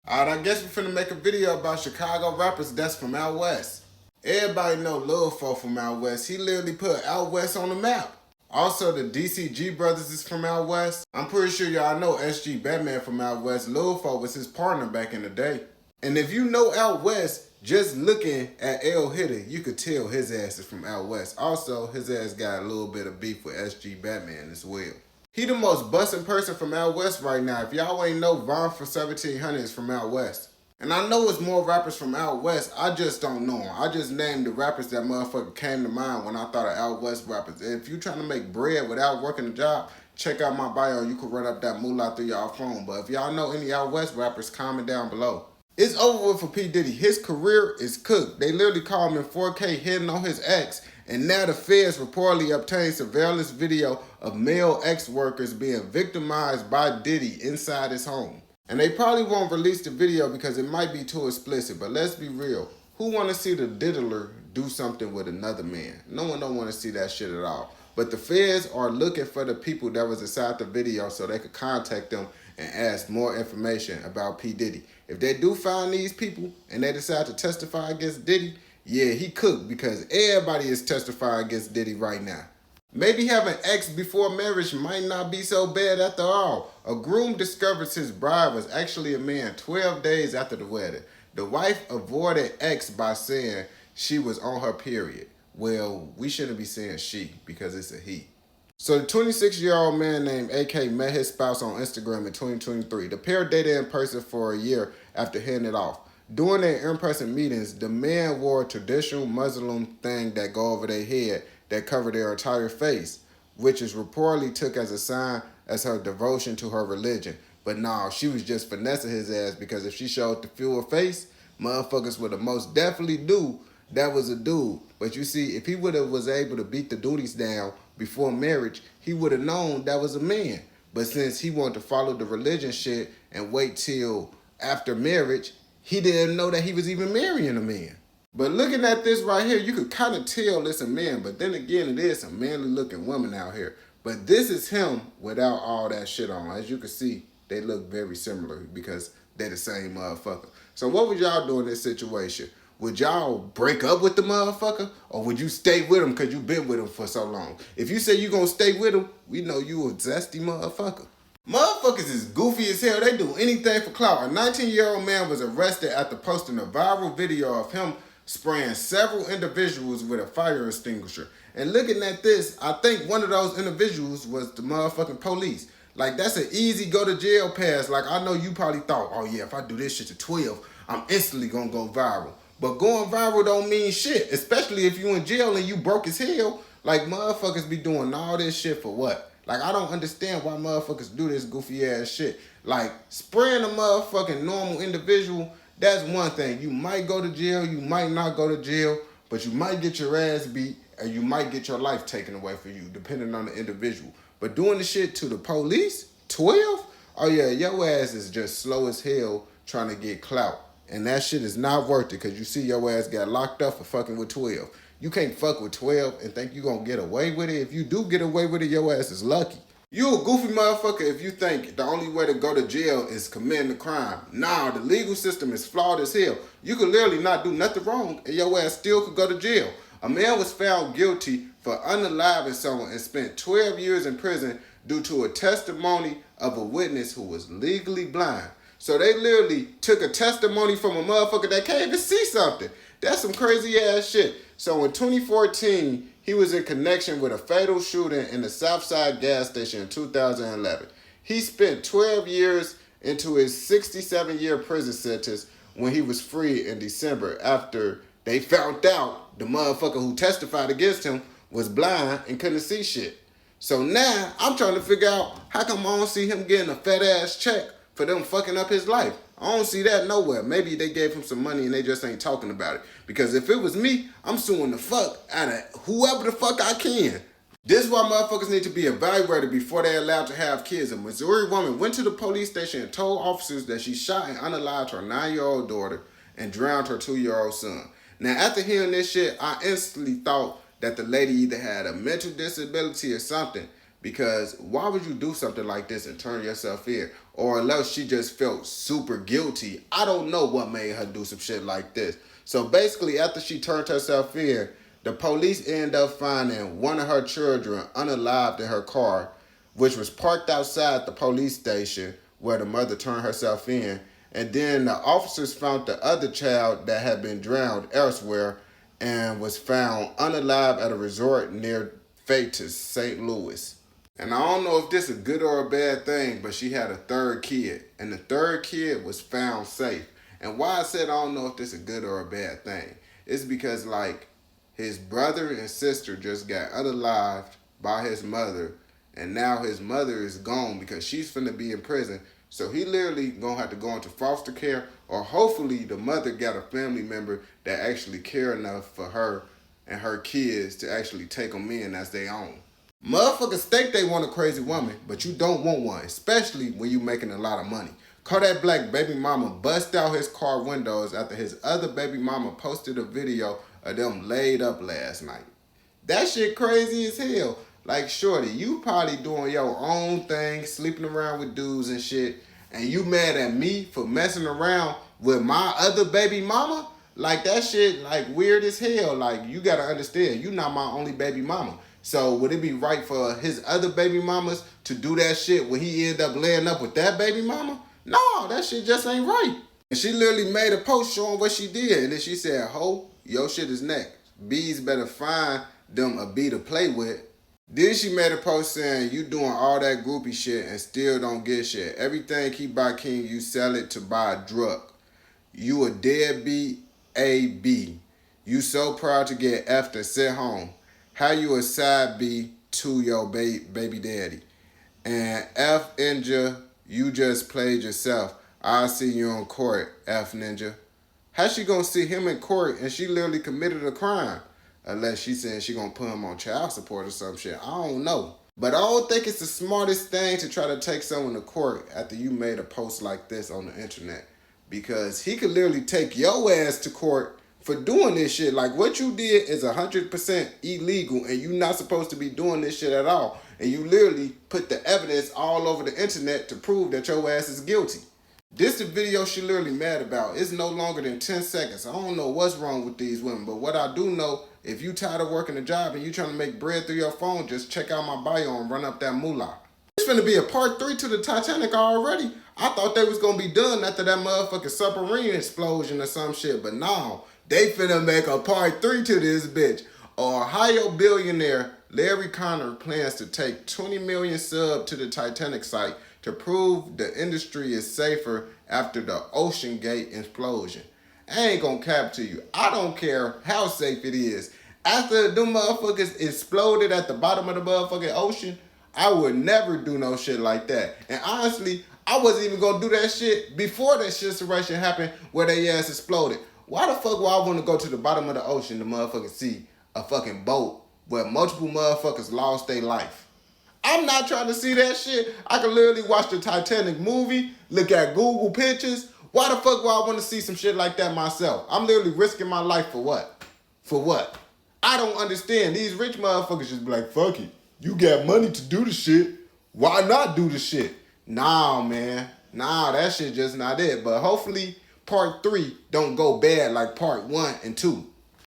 Alright, I guess we're finna make a video about Chicago rappers that's from out west. Everybody know Lil Fo from out west. He literally put out west on the map. Also, the DCG brothers is from out west. I'm pretty sure y'all know SG Batman from out west. Lil Fo was his partner back in the day. And if you know out west, just looking at L Hitter, you could tell his ass is from out west. Also, his ass got a little bit of beef with SG Batman as well. He the most bustin' person from out west right now. If y'all ain't know, Vaughn for 1700 is from out west. And I know it's more rappers from out west, I just don't know them. I just named the rappers that motherfucker came to mind when I thought of out west rappers. If you trying to make bread without working a job, check out my bio. You can run up that moolah through y'all phone. But if y'all know any out west rappers, comment down below. It's over with for P. Diddy. His career is cooked. They literally called him in 4K hitting on his ex. And now the feds reportedly obtained surveillance video of male ex-workers being victimized by Diddy inside his home. And they probably won't release the video because it might be too explicit. But let's be real. Who want to see the diddler do something with another man? No one don't want to see that shit at all. But the feds are looking for the people that was inside the video so they could contact them and ask more information about P. Diddy. If they do find these people and they decide to testify against Diddy, yeah, he cooked because everybody is testifying against Diddy right now. Maybe having ex before marriage might not be so bad after all. A groom discovers his bride was actually a man 12 days after the wedding. The wife avoided ex by saying she was on her period. Well, we shouldn't be saying she because it's a he. So the 26-year-old man named AK met his spouse on Instagram in 2023. The pair dated in person for a year after hitting it off. During their in-person meetings, the man wore a traditional Muslim thing that go over their head that covered their entire face, which is reportedly took as a sign as her devotion to her religion. But nah, she was just finessing his ass because if she showed the full face, motherfuckers would have most definitely knew that was a dude. But you see, if he was able to beat the duties down before marriage, he would have known that was a man. But since he wanted to follow the religion shit and wait till after marriage, he didn't know that he was even marrying a man. But looking at this right here, you could kind of tell it's a man. But then again, it is a manly looking woman out here. But this is him without all that shit on. As you can see, they look very similar because they're the same motherfucker. So what would y'all do in this situation? Would y'all break up with the motherfucker? Or would you stay with him because you been with him for so long? If you say you gonna stay with him, we know you a zesty motherfucker. Motherfuckers is goofy as hell. They do anything for clout. A 19-year-old man was arrested after posting a viral video of him spraying several individuals with a fire extinguisher. And looking at this, I think one of those individuals was the motherfucking police. Like, that's an easy go to jail pass. Like, I know you probably thought, oh yeah, if I do this shit to 12, I'm instantly gonna go viral. But going viral don't mean shit, especially if you in jail and you broke as hell. Like, motherfuckers be doing all this shit for what? Like, I don't understand why motherfuckers do this goofy ass shit. Like, spraying a motherfucking normal individual, that's one thing. You might go to jail, you might not go to jail, but you might get your ass beat or you might get your life taken away from you, depending on the individual. But doing the shit to the police, 12? Oh yeah, your ass is just slow as hell trying to get clout. And that shit is not worth it because you see your ass got locked up for fucking with 12. You can't fuck with 12 and think you gonna get away with it. If you do get away with it, your ass is lucky. You a goofy motherfucker if you think the only way to go to jail is committing a crime. Nah, the legal system is flawed as hell. You could literally not do nothing wrong and your ass still could go to jail. A man was found guilty for unaliving someone and spent 12 years in prison due to a testimony of a witness who was legally blind. So they literally took a testimony from a motherfucker that can't even see something. That's some crazy ass shit. So in 2014, he was in connection with a fatal shooting in the Southside gas station in 2011. He spent 12 years into his 67-year prison sentence when he was free in December after they found out the motherfucker who testified against him was blind and couldn't see shit. So now I'm trying to figure out how come I don't see him getting a fat ass check for them fucking up his life. I don't see that nowhere. Maybe they gave him some money and they just ain't talking about it. Because if it was me, I'm suing the fuck out of whoever the fuck I can. This is why motherfuckers need to be evaluated before they're allowed to have kids. A Missouri woman went to the police station and told officers that she shot and unalived her 9-year-old daughter and drowned her 2-year-old son. Now, after hearing this shit, I instantly thought that the lady either had a mental disability or something Because why would you do something like this and turn yourself in? Or unless she just felt super guilty. I don't know what made her do some shit like this. So basically, after she turned herself in, the police end up finding one of her children unalived in her car, which was parked outside the police station where the mother turned herself in. And then the officers found the other child that had been drowned elsewhere and was found unalive at a resort near Fatis, St. Louis. And I don't know if this is a good or a bad thing, but she had a third kid. And the third kid was found safe. And why I said I don't know if this is a good or a bad thing, it's because like his brother and sister just got unalived by his mother. And now his mother is gone because she's finna be in prison. So he literally gonna have to go into foster care, or hopefully the mother got a family member that actually care enough for her and her kids to actually take them in as their own. Motherfuckers think they want a crazy woman, but you don't want one, especially when you making a lot of money. Kodak Black baby mama bust out his car windows after his other baby mama posted a video of them laid up last night. That shit crazy as hell. Like, shorty, you probably doing your own thing, sleeping around with dudes and shit, and you mad at me for messing around with my other baby mama? Like, that shit, like, weird as hell. Like, you gotta understand, you not my only baby mama. So, would it be right for his other baby mamas to do that shit when he end up laying up with that baby mama? No, that shit just ain't right. And she literally made a post showing what she did, and then she said, ho, your shit is next. Bees better find them a bee to play with. Then she made a post saying, you doing all that groupie shit and still don't get shit. Everything keep by king, you sell it to buy a drug. You a deadbeat A.B. You so proud to get F'd and sent home. How you a side B to your baby daddy? And F Ninja, you just played yourself. I'll see you on court, F Ninja. How she gonna see him in court and she literally committed a crime? Unless she saying she gonna put him on child support or some shit. I don't know. But I don't think it's the smartest thing to try to take someone to court after you made a post like this on the internet. Because he could literally take your ass to court for doing this shit. Like, what you did is 100% illegal and you not supposed to be doing this shit at all. And you literally put the evidence all over the internet to prove that your ass is guilty. This the video she literally mad about. It's no longer than 10 seconds. I don't know what's wrong with these women, but what I do know, if you tired of working a job and you trying to make bread through your phone, just check out my bio and run up that moolah. It's finna be a part 3 to the Titanic already. I thought they was gonna be done after that motherfucking submarine explosion or some shit, but no, they finna make a part 3 to this bitch. Ohio billionaire Larry Connor plans to take 20 million sub to the Titanic site to prove the industry is safer after the Ocean Gate explosion. I ain't gonna cap to you. I don't care how safe it is. After them motherfuckers exploded at the bottom of the motherfucking ocean, I would never do no shit like that. And honestly, I wasn't even gonna do that shit before that shit situation happened where they ass exploded. Why the fuck would I wanna go to the bottom of the ocean to motherfucking see a fucking boat where multiple motherfuckers lost their life? I'm not trying to see that shit. I can literally watch the Titanic movie, look at Google pictures. Why the fuck would I want to see some shit like that myself? I'm literally risking my life for what? For what? I don't understand. These rich motherfuckers just be like, fuck it. You got money to do the shit. Why not do the shit? Nah, man. Nah, that shit just not it. But hopefully part 3 don't go bad like part 1 and 2.